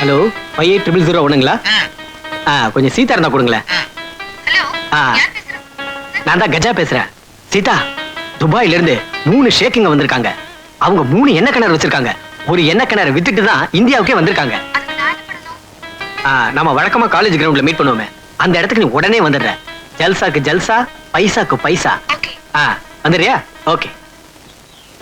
Hello 580001ங்களா? கொஞ்சம் சீதா இருந்தா கொடுங்களேன். ஹலோ, நான் தான் கஜா பேசுறேன். சீதா, துபாயில இருந்து 3 ஷேக்குங்க வந்திருக்காங்க. அவங்க 3 எண்ணெய் கிணறு வச்சிருக்காங்க. ஒரு எண்ணெய் கிணறு வித்துட்டு தான் இந்தியாவுக்கே வந்திருக்காங்க. நம்ம வழக்கமா காலேஜ் கிரவுண்ட்ல மீட் பண்ணுவோமே, அந்த இடத்துக்கு நீ உடனே வந்துடுற. ஜல்சாக்கு ஜல்சா, பைசாக்கு பைசா. வந்துடுறியா? ஓகே.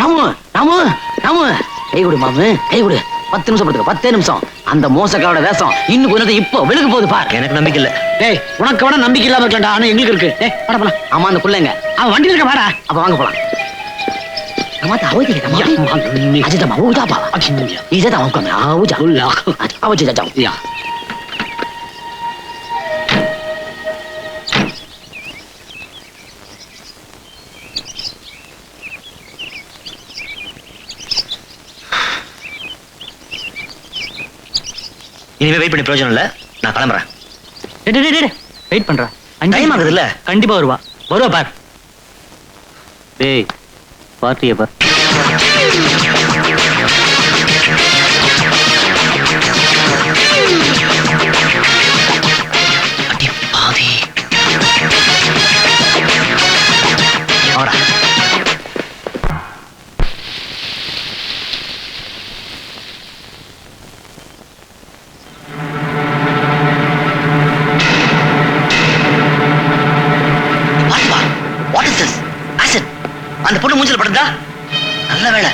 ராமு ராமு ராமு, கை கொடு மாமு, கை கொடு. 10 நிமிஷம் படுத்துக்க, 10 நிமிஷம். அந்த மோசக்காரோட வேஷம் இன்னும் கொஞ்சம் இப்போ வெளுக்கு போகுது பாரு. எனக்கு நம்பிக்கை இல்ல. டேய், உனக்கு வேணா நம்பிக்கை இல்லாம இருக்கலாம்டா, ஆனா எங்களுக்கு இருக்கு. டேய், வாடா போலாம். ஆமா, அந்த புள்ளைங்க அவன் வண்டியில இருக்க. வாடா, அப்ப வாங்க போலாம். அம்மா தாவுதி கேட்டா அஜிதா மாவுதா பா. இஜதா மாவுக்கமே ஆவுஜா. ஆவுஜா ஜா. யா. இனிமே வெயிட் பண்ணி பிரயோஜனம் இல்ல, நான் கிளம்புறேன். வெயிட் பண்றேன். டைம் ஆகுது இல்ல? கண்டிப்பா வருவா பார். டேய், பார்ட்டியை பார். அடி பாவி. ஆடா. அந்த பொண்ணு மூஞ்சில படுதா? நல்ல வேலை.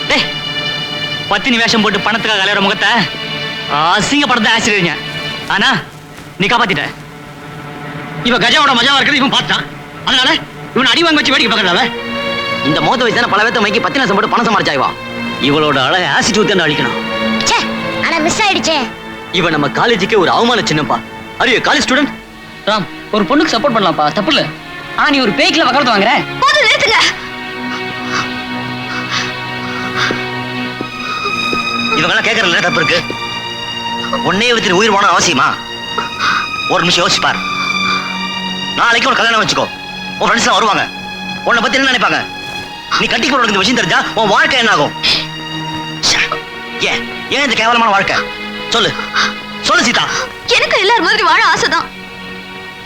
டேய், பத்தினி வேஷம் போட்டு பணத்துக்காக கலையற முகத்தை அசிங்கப்படுத்த ஆசிரியங்க. ஆனா நீ காப்பாத்திட்ட. இவன் கஜாவோட மஜாவா இருக்கிறது இவன் பார்த்தான். அதனால இவன் அடி வாங்க வச்சு வேடிக்கை பார்க்கறதாவ. இந்த மோத வயசு தானே பல பேத்த மைக்கி பத்தினி வேஷம் போட்டு பணம் சமாளிச்சாய்வா. இவளோட அழகை ஆசிட் ஊத்தி அழிக்கணும். ஆனா மிஸ் ஆயிடுச்சே. இவன் நம்ம காலேஜுக்கு ஒரு அவமான சின்னப்பா. அரிய காலேஜ் ஸ்டூடெண்ட். ராம், ஒரு பொண்ணுக்கு சப்போர்ட் பண்ணலாம்ப்பா, தப்பு இல்ல. ஆனா நீ ஒரு பேய்க்குல வகரத்து வாங்குற. போது நிறுத்துங்க. இவங்கெல்லாம் கேட்கறதுல தப்பு இருக்கு. உன்னையே வச்சு உயிர் போன அவசியமா? ஒரு நிமிஷம் யோசிச்சு பாரு. நாளைக்கு ஒரு கல்யாணம் வச்சுக்கோ. உன் ஃப்ரெண்ட்ஸ் எல்லாம் வருவாங்க. உன்னை பத்தி என்ன நினைப்பாங்க? நீ கட்டி கொடுக்க இந்த விஷயம் தெரிஞ்சா உன் வாழ்க்கை என்ன ஆகும்? ஏன் இந்த கேவலமான வாழ்க்கை? சொல்லு சொல்லு சீதா. எனக்கு எல்லாரும் மாதிரி வாழ ஆசைதான்.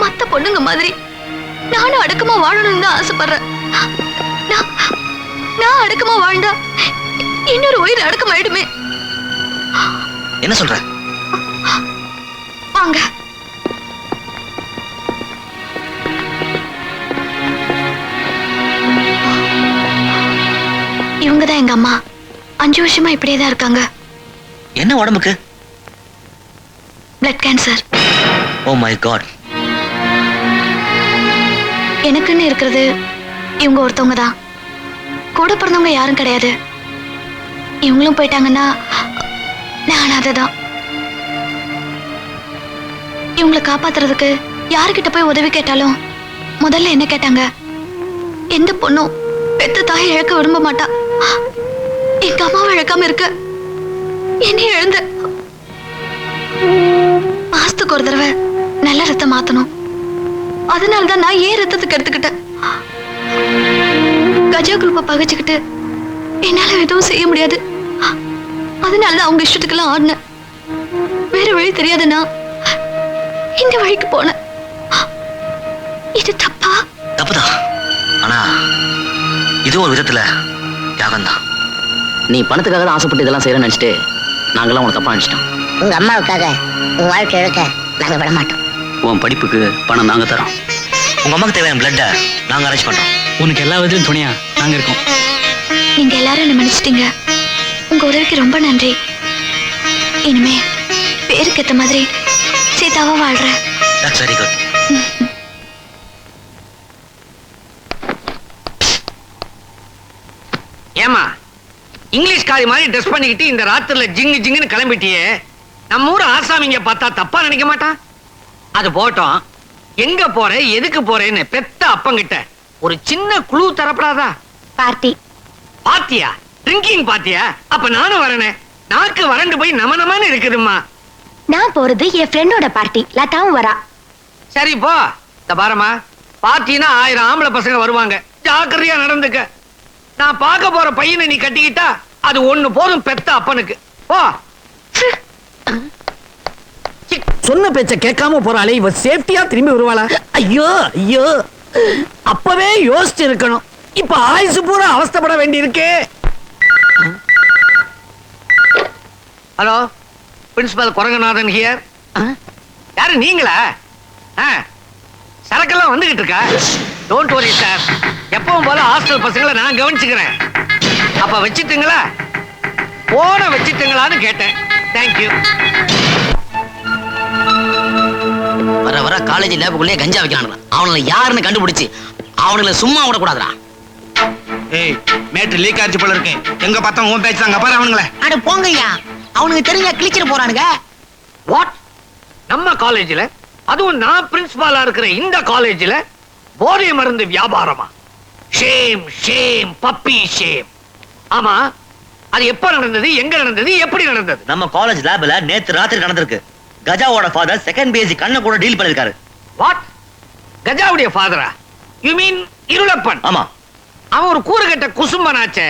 மத்த பொண்ணுங்க மாதிரி நானும் அடக்கமா வாழணும்னு தான் ஆசைப்படுறேன். நான் அடக்கமா வாழ்ந்தா இன்னொரு உயிர் அடக்கமாயிடுமே. என்ன சொல்ற? வாங்க. இவங்கதான் எங்க அம்மா. 5 வருஷமா இப்படியே தான் இருக்காங்க. என்ன உடம்புக்கு? Blood cancer. Oh my God. எனக்குன்னு இருக்கிறது இவங்க ஒருத்தவங்க தான். கூட பிறந்தவங்க யாரும் கிடையாது. இவங்களும் போயிட்டாங்கன்னா நான் அதுதான். இவங்களை காப்பாத்துறதுக்கு யாருக்கிட்ட போய் உதவி கேட்டாலும் முதல்ல என்ன கேட்டாங்க? எந்த பொண்ணும் பெத்த தாயை இழக்க விரும்ப மாட்டா. எங்க அம்மாவை இழக்காம இருக்க என்னை இழந்த. மாசத்துக்கு ஒரு தடவை நல்ல ரத்தம் மாத்தணும். அதனாலதான் நான் ஏன் ரத்தத்துக்கு எடுத்துக்கிட்டேன். கஜா குரூப்பை பகைச்சுக்கிட்டு என்னால எதுவும் செய்ய முடியாது. அதனாலதான் அவங்க இஷ்டத்துக்கெல்லாம் ஆடினேன். வேற வழி தெரியாதுன்னா இந்த வழிக்கு போனேன். இது தப்பா? தப்புதான். ஆனா இது ஒரு விதத்துல தியாகம் தான். நீ பணத்துக்காக தான் ஆசைப்பட்டு இதெல்லாம் செய்யறேன்னு நினைச்சிட்டு நாங்கெல்லாம் உனக்கு தப்பா நினைச்சிட்டோம். உங்க அம்மாவுக்காக உன் வாழ்க்கை இழக்க நாங்க விட மாட்டோம். உன் படிப்புக்கு பணம் நாங்க தரோம். உங்க அம்மாக்கு தேவையான பிளட்டை நாங்க அரேஞ்ச் பண்றோம். உனக்கு எல்லா விதத்திலும் துணையா நாங்க இருக்கோம். நீங்க எல்லாரும் என்ன மன்னிச்சிட்டீங்க. உங்க உதவிக்கு ரொம்ப நன்றி. இனிமே பேருக்கு ஏத்த மாதிரி சீதாவா வாழ்றேன். That's very good. ஏமா இங்கிலீஷ் காரி மாதிரி ட்ரெஸ் பண்ணிக்கிட்டு இந்த ராத்திரில ஜிங்கு ஜிங்குன்னு கிளம்பிட்டியே. நம்ம ஊர் ஆசாமிங்க பார்த்தா தப்பா நினைக்க மாட்டான்? அது போட்டோம். எங்க போற எதுக்கு போறேன்னு பெத்த அப்பங்கிட்ட ஒரு சின்ன குழு தரப்படாதா? பார்ட்டி. பாத்தியா? ட்ரிங்கிங் பாத்தியா? அப்ப நானும் வரனே. நாக்கு வறண்டு போய் நமனமான்னு இருக்குதும்மா. நான் போறது என் ஃப்ரெண்டோட பார்ட்டி. லதாவும் வரா. சரி போ. இந்த பாரமா, பார்ட்டினா 1000 ஆம்பளை பசங்க வருவாங்க. ஜாக்கிரதையா நடந்துக்க. நான் பார்க்க போற பையனை நீ கட்டிக்கிட்டா அது ஒண்ணு போதும் பெத்த அப்பனுக்கு. போ. சொன்ன பேச்ச கேட்காம போறாளே, இவ சேஃப்டியா திரும்பி வருவாளா? ஐயோ ஐயோ, அப்பவே யோசிச்சு இருக்கணும். இப்ப ஆயுசு பூரா அவஸ்தைப்பட வேண்டி இருக்கே. Hello, principal Kuranganathan here. யாரு நீங்களா? சரக்கெல்லாம் வந்துகிட்டு இருக்கா? டோன்ட் வரி சார், எப்பவும் போல ஹாஸ்டல் பசங்களை நான் கவனிச்சுக்கிறேன். அப்ப வச்சிட்டுங்களா? போன வச்சிட்டுங்களான்னு கேட்டேன். தேங்க்யூ. வர வர காலேஜ் லேபுக்குள்ளே கஞ்சா வைக்கிறானுங்க. அவனுங்களை யாருன்னு கண்டுபிடிச்சு அவனுங்களை சும்மா விடக்கூடாதுடா. ஏய், மேட்ரு லீக் ஆச்சு போல இருக்கு. எங்க பார்த்தா உன் பேச்சு தாங்க பாரு அவனுங்களே. அட போங்கய்யா, அவனுக்கு தெரிஞ்ச கிழிச்சிட்டு போறானுங்க. வாட்? நம்ம காலேஜ்ல, அதுவும் நான் பிரின்சிபாலா இருக்கிற இந்த காலேஜ்ல போதை மருந்து வியாபாரமா? Shame shame puppy shame. ஆமா, அது எப்ப நடந்தது, எங்க நடந்தது, எப்படி நடந்தது? நம்ம காலேஜ் லேப்ல நேத்து ராத்திரி நடந்திருக்கு. கஜாவோட ஃபாதர் செகண்ட் பேசி கண்ண கூட டீல் பண்ணிருக்காரு. வாட்? கஜாவுடைய ஃபாதரா? You mean Irulappan? ஆமா. அவன் ஒரு கூறுகட்ட குசும்பனாச்சே.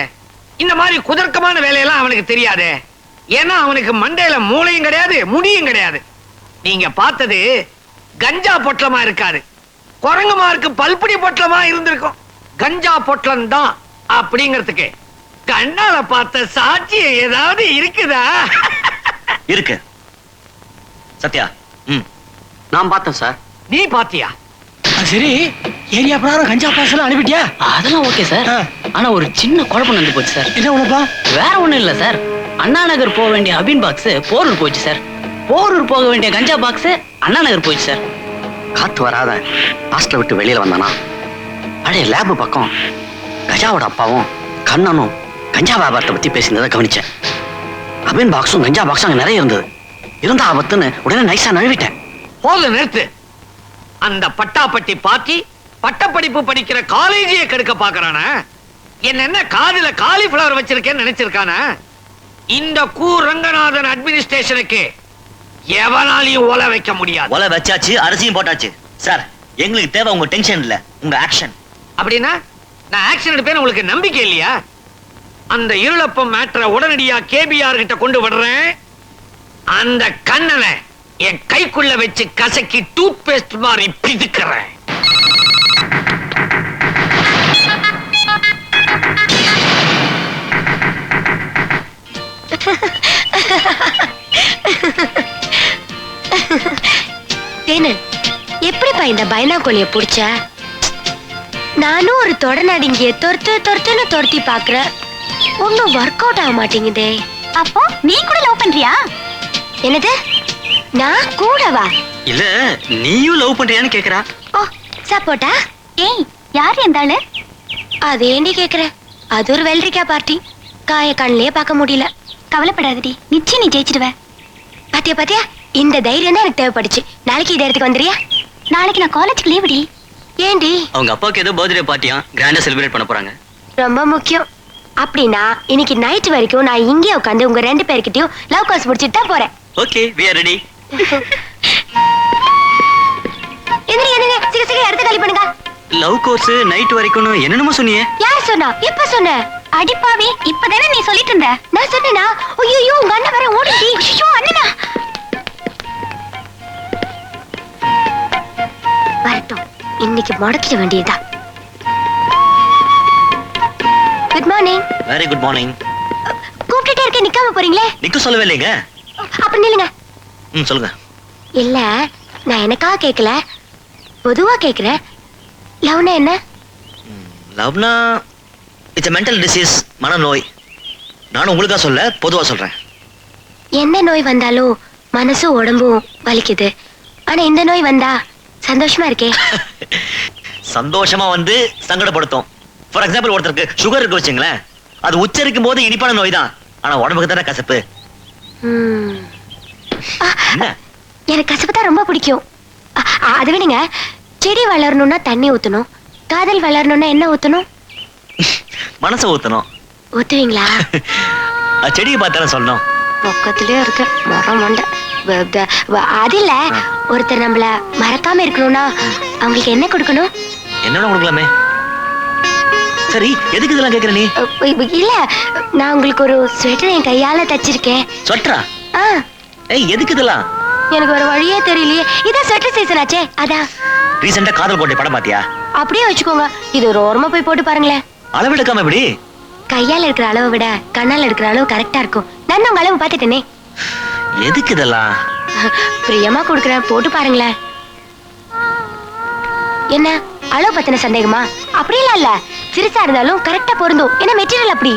இந்த மாதிரி குதர்க்கமான வேலையெல்லாம் அவனுக்கு தெரியாதே. ஏன்னா அவனுக்கு மண்டையில மூளையும் கிடையாது, முடியும் கிடையாது. நீங்க பார்த்தது கஞ்சா பொட்டலமா இருக்காது, குரங்குமாருக்கு பல்புடி பொட்டலமா இருந்திருக்கும். கஞ்சா பொட்டலம் தான் அப்படிங்கிறதுக்கு கண்ணால பார்த்த சாட்சியம் ஏதாவது இருக்குதா? இருக்கு சத்யா. நான் பார்த்தேன் சார். நீ பாத்தியா? சரி, ஏரியா பிரகாரம் கஞ்சா பாசலாம் அனுப்பிட்டியா? அதெல்லாம் ஓகே சார். ஆனா ஒரு சின்ன குழப்பம் நடந்து போச்சு சார். என்ன உனப்பா? வேற ஒண்ணும் இல்ல சார். அண்ணா நகர் போக வேண்டிய அபின் பாக்ஸ் போரூர் போயிடுச்சு சார். போரூர் போக வேண்டிய கஞ்சா பாக்ஸ் அண்ணா நகர் போயிடுச்சு சார். காத்து வராத ஹாஸ்டல் விட்டு வெளியில வந்தானா, பழைய லேபு பக்கம் கஜாவோட அப்பாவும் கண்ணனும் கஞ்சா வியாபாரத்தை பத்தி பேசினதை கவனிச்சேன். அபின் பாக்ஸும் கஞ்சா பாக்ஸும் அங்க நிறைய இருந்தது. இருந்த ஆபத்துன்னு உடனே நைஸா நழுவிட்டேன். போல நிறுத்து. அந்த பட்டாப்பட்டி பாட்டி பட்டப்படிப்பு படிக்கிற காலேஜையே கெடுக்க பாக்குறானா? என்ன காதுல காலிஃபிளவர் வச்சிருக்கேன்னு நினைச்சிருக்கானா? இந்த கூ ரங்கநாதன் அட்மினிஸ்ட்ரேஷனுக்கு எவனாலையும் ஓலை வைக்க முடியாது. ஒலை வச்சாச்சு, அரிசியும் போட்டாச்சு. சார், எங்களுக்கு தேவை உங்க டென்ஷன் இல்ல, உங்க ஆக்ஷன். அப்படின்னா நான் ஆக்ஷன் எடுப்பேன்னு உங்களுக்கு நம்பிக்கை இல்லையா? அந்த இருளப்பம் மேட்டரை உடனடியா கேபிஆர் கிட்ட கொண்டு விடுறேன். அந்த கண்ணனை என் கைக்குள்ள வச்சு கசக்கி டூத் பேஸ்ட் மாதிரி பிதுக்கிறேன். தேனு, எப்படிப்பா இந்த பைனாகுலிய புடிச்ச? நானும் ஒரு தொடநடிங்கிய தொர்த்துன்னு துரத்தி பாக்குறேன். ஒன்னும் ஒர்க் அவுட் ஆக மாட்டேங்குதே. அப்போ நீ கூட லவ் பண்றியா? என்னது? நான் கூடவா? இல்ல, நீயும் லவ் பண்றியான்னு கேக்குறா. ஓ, சப்போட்டா? ஏய், யார் இந்த ஆளு? அது ஏண்டி கேக்குற? அது ஒரு வெள்ளரிக்கா பார்ட்டி. காய கண்ணிலே பார்க்க முடியல. கவலைப்படாதடி, நிச்சயம் நீ ஜெயிச்சிடுவ. பாத்தியா பாத்தியா, இந்த தைரியம் தான் எனக்கு தேவைப்படுச்சு. நாளைக்கு இந்த இடத்துக்கு வந்துறியா? நாளைக்கு நான் காலேஜுக்கு லீவுடி. ஏண்டி? அவங்க அப்பாவுக்கு ஏதோ பர்த்டே பார்ட்டியா, கிராண்டா செலிப்ரேட் பண்ண போறாங்க. ரொம்ப முக்கியம். அப்படின்னா இன்னைக்கு நைட் வரைக்கும் நான் இங்கே உட்காந்து உங்க ரெண்டு பேர்கிட்டயும் லவ் கால்ஸ் முடிச்சிட்டு தான் போறேன். Okay, we are ready. என்னங்க சீக்கிரம் இடத்த காலி பண்ணுங்க. லவ் கோர்ஸ் நைட் வரைக்கும் என்னென்னமோ சொன்னியே. யார் சொன்னா? எப்ப சொன்ன? அடிப்பாவி, இப்பதானே நீ சொல்லிட்டு இருந்த. நான் சொன்னேனா? ஐயோ, உங்க அண்ணன் வர ஓடிடி. ஐயோ அண்ணனா. வரட்டும், இன்னைக்கு முடக்கிட வேண்டியதா. Good morning. Very good morning. கூப்பிட்டுட்டே இருக்க, நிக்காம போறீங்களே? நிக்க சொல்லவே இல்லைங்க. அப்ப நில்லுங்க. சொல்லுங்க. இல்ல, நான் எனக்காக கேட்கல, பொதுவா கேக்குறேன். லவ்னா என்ன? லவ்னா இட்ஸ் a mental disease, மனநோய். நானும் உங்களுக்கா சொல்ல, பொதுவா சொல்றேன். என்ன நோய் வந்தாலும் மனசும் உடம்பும் வலிக்குது. ஆனா இந்த நோய் வந்தா சந்தோஷமா இருக்கே. சந்தோஷமா வந்து சங்கடப்படுத்தும். ஃபார் எக்ஸாம்பிள், ஒருத்தருக்கு சுகர் இருக்கு வச்சுங்களேன், அது உச்சரிக்கும் போது இனிப்பான நோய் தான், ஆனா உடம்புக்கு தானே கசப்பு. என்ன? எனக்கு கசப்பு தான் ரொம்ப பிடிக்கும். அது விடுங்க, செடி வளரணும்னா தண்ணி ஊத்தணும், காதல் வளரணும்னா என்ன ஊத்தணும்? மனசை ஊத்தணும். ஊத்துவீங்களா? செடியை பார்த்தாலும் சொல்லணும். பக்கத்திலே இருக்க மரம் மண்டை. அது இல்ல, ஒருத்தர் நம்மள மறக்காம இருக்கணும்னா அவங்களுக்கு என்ன கொடுக்கணும்? என்னென்ன கொடுக்கலாமே. சரி, எதுக்கு இதெல்லாம் கேக்குற நீ? இல்ல, நான் உங்களுக்கு ஒரு ஸ்வெட்டர் என் கையால தச்சிருக்கேன். ஸ்வெட்டரா? ஆ, ஏய், எதுக்கு இதெல்லாம்? எனக்கு வேற வழியே தெரியலையே. இதான் ஸ்வெட்டர் சீசன் ஆச்சே, அதான். ரீசெண்டா காதல் கோட்டை படம் பாத்தியா? அப்படியே வச்சுக்கோங்க. இது ஒரு ஓரமா போய் போட்டு பாருங்களேன். அளவெடுக்காம எப்படி? கையால இருக்கிற அளவை விட கண்ணால இருக்கிற அளவு கரெக்டா இருக்கும். நான் உங்க அளவு பாத்துட்டேனே. எதுக்கு இதெல்லாம்? பிரியமா கொடுக்குறேன், போட்டு பாருங்களேன். என்ன அளவு பத்தின சந்தேகமா? அப்படியெல்லாம் இல்ல, சிறுசா இருந்தாலும் கரெக்டா பொருந்தும். என்ன மெட்டீரியல் அப்படி.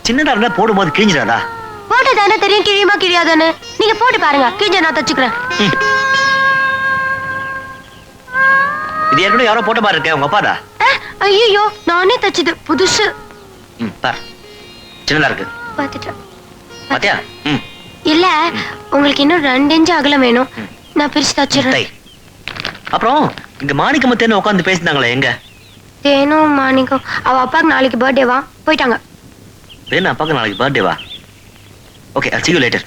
சின்னதா இருந்தா போடும்போது கிழிஞ்சிடாதா? போட்டு தானே தெரியும் கிழியுமா கிழியாதானு. நீங்க போட்டு பாருங்க, கிழிஞ்ச நான் தச்சுக்கிறேன். இது ஏற்கனவே யாரோ போட்ட மாதிரி இருக்க, உங்க அப்பாடா? ஐயோ, நானே தச்சது, புதுசு. பார், சின்னதா இருக்கு. பாத்துட்டேன். பாத்தியா? இல்ல, உங்களுக்கு இன்னும் 2 இன்ச் அகலம் வேணும். நான் பிரிச்சு தச்சிடுறேன். அப்புறம் இங்க மாணிக்கம் தேனும் உட்காந்து பேசினாங்களே, எங்க? தேனும் மாணிக்கம் அவ அப்பாக்கு நாளைக்கு பர்த்டேவா, போயிட்டாங்க. தேனு அப்பாக்கு நாளைக்கு பர்த்டேவா? Okay, I'll see you later.